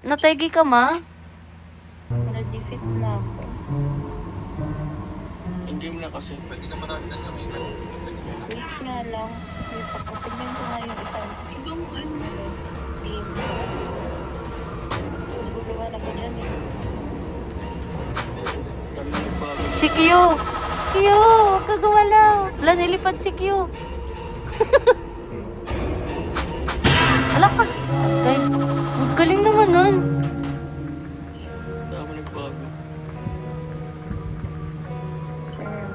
Nategi ka ma? Na-defeat na ako. Hindi mo na kasi. Pwede naman natin sa mga. Wait nga lang. Wait ako. Tignan ko nga yung isang team. Naguluhan ako dyan eh. Kami yung bago. Si Q! Q! Huwag ka gumalaw! Wala, nilipad si Q! Wala ka! Okay. Ang galing naman nun! Dami nagbago. Server.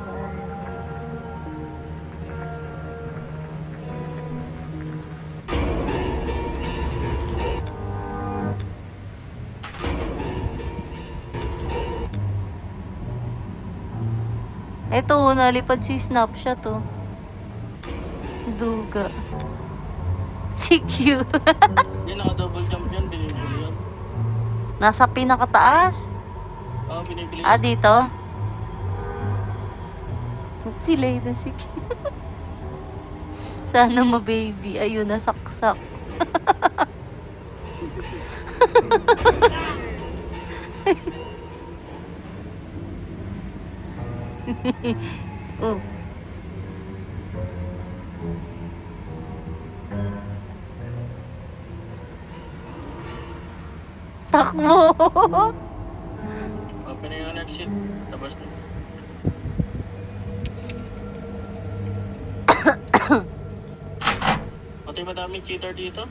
Eto, nalipad si Snapshot oh. Duga. Si Q. Yan, naka-double jump yan. Binibili yan. Nasa pinakataas? Binibili Ah, yan. dito? Pilay na si Q. Sana ma-baby. Ayun, nasaksak. Oh. Takbo! Open na yung exit. Tapos na. Pati madaming cheater dito.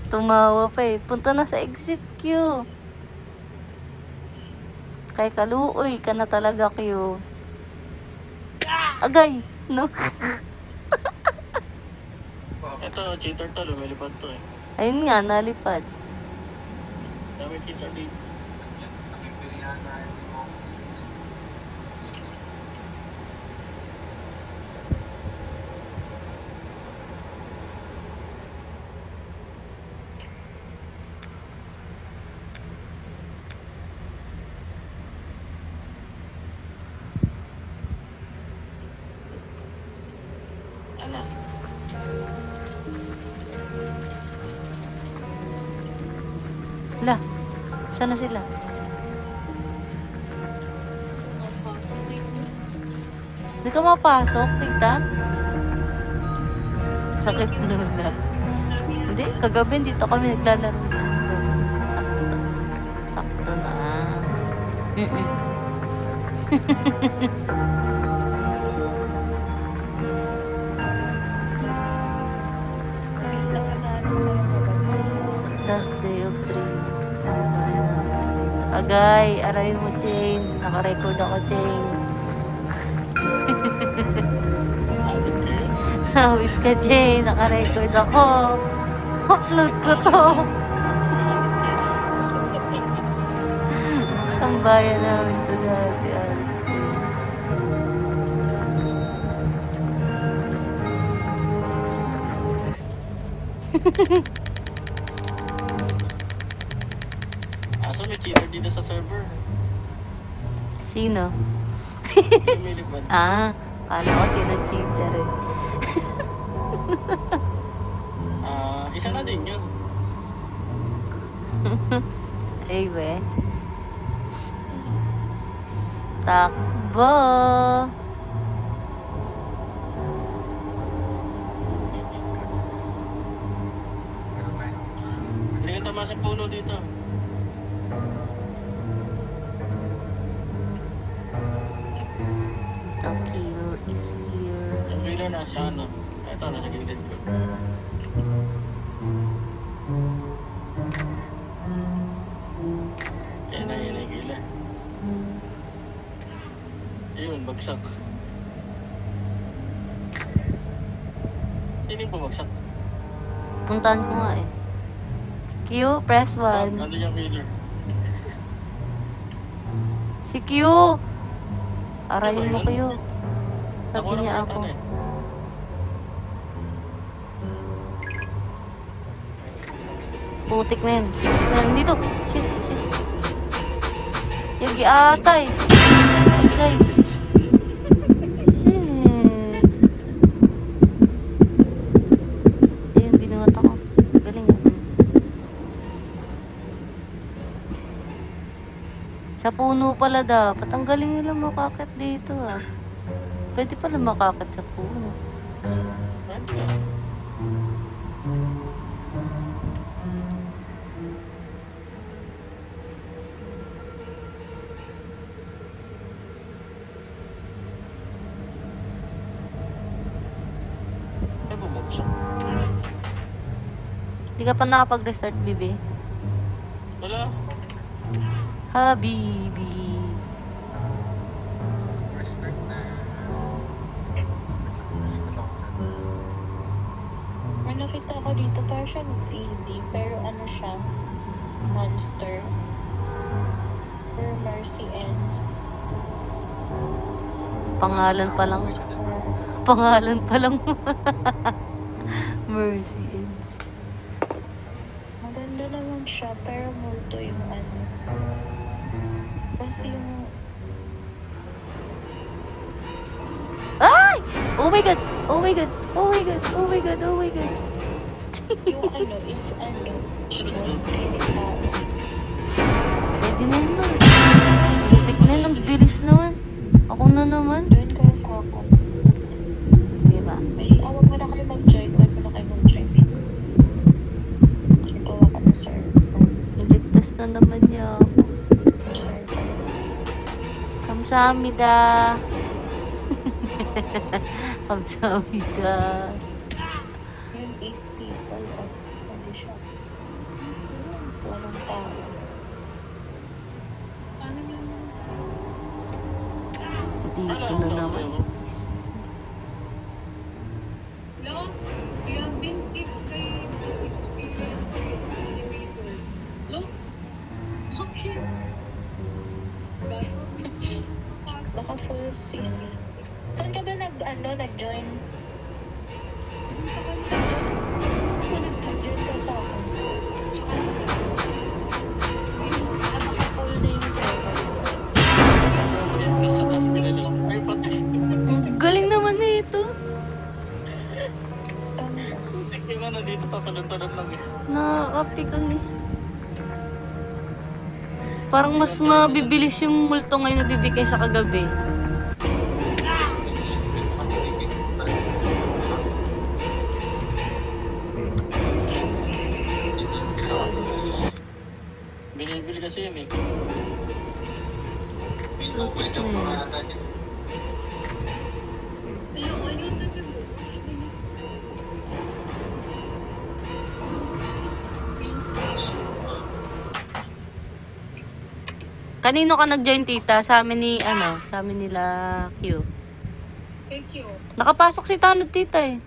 Tumawa pa eh. Punta na sa exit Q. Kay kaluoy ka na talaga Q. Agay! No? Ito, cheater to. Lumilipad to eh. Ayun nga, nalipad. Daming cheater dito. Ano? La, sana sila? Hindi ka mapasok, tignan. Sakit nula. Hindi, kagabi dito kami naglalaro. Sakto. Sakto na. Last day of dreams. Agay, aray mo, Jane. Nakarecord ako, Jane. Abit kayo. Awit ka, Jane. Nakarecord ako. Upload ko to. Ang bayan namin to dati. Asa may cheater dito sa server? Sino? Lumilipad. Ah, paano ko sino cheater eh. Isa na din yun. Ay, we. Takbo! Hindi kang tama sa puno dito. The killer is here. Yung killer nasa ano? Ito, nasa gilid ko. Yan na yung killer. Ayun, bagsak. Sino yung bumagsak? Puntahan ko nga eh. Q, press 1. Ano yung killer? Si Q! Arayin mo Q. Sabi niya ako. Putik na yun. Nandito. Shit, shit. Yagi atay. Okay. Shit. Sa puno pala dapat. Ang galing nila makakit dito ah. Pwede pala makakit sa puno. Ay, bumagsak. Hindi ka pa nakapag-restart, bibi. Wala. Habibi. Restart na. May nakita ko dito, parang siyang PD, pero ano siya, monster. Where mercy ends. Pangalan pa lang. Pangalan pa lang. Mercy ends. Maganda naman siya, pero multo yung ano. Kasi yung, Ay! Oh my god! Oh my god! Oh my god! Oh my god! Oh my god! yung ano is ano, delikado. Pwede naman. Butik na yun. Ang bilis naman. Ako na naman. Join kayo sa ako. Diba? Huwag mo na kayo mag-join. Huwag mo na kayo mag-join. Ikaw ka ng server. Niligtas na naman niya ako. Server. Kamsahamnida. Kamsahamnida. Yung 8 people of hindi siya. Walang tao. Dito na naman. No, you have been kicked by this experience with enemy force. No? Okay. Baka full sis. Saan ka ba nag-join? Nag-join ka sa akin. Baka full na yung server. Sa taas nila. Ay, pati. Ang galing naman na ito. Susik yung ano dito, tatalon-talon lang eh. Nakakapi ka ni. Parang mas mabibilis yung multo ngayon na bibigay sa kagabi. Binibili kasi yun eh. Tutok na yun. Hello, ayun na din mo. Kanino ka nag-join, tita? Sa amin ni, sa amin nila Q. Thank you. Nakapasok si Tanod, tita eh.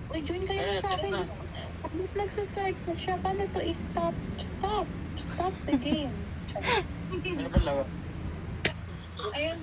Uy, join kayo Ay, sa akin. na. Pag nag-start na siya, paano to i-stop? Stop! Stop the game. Charos. Ano ba lawa? Ayun,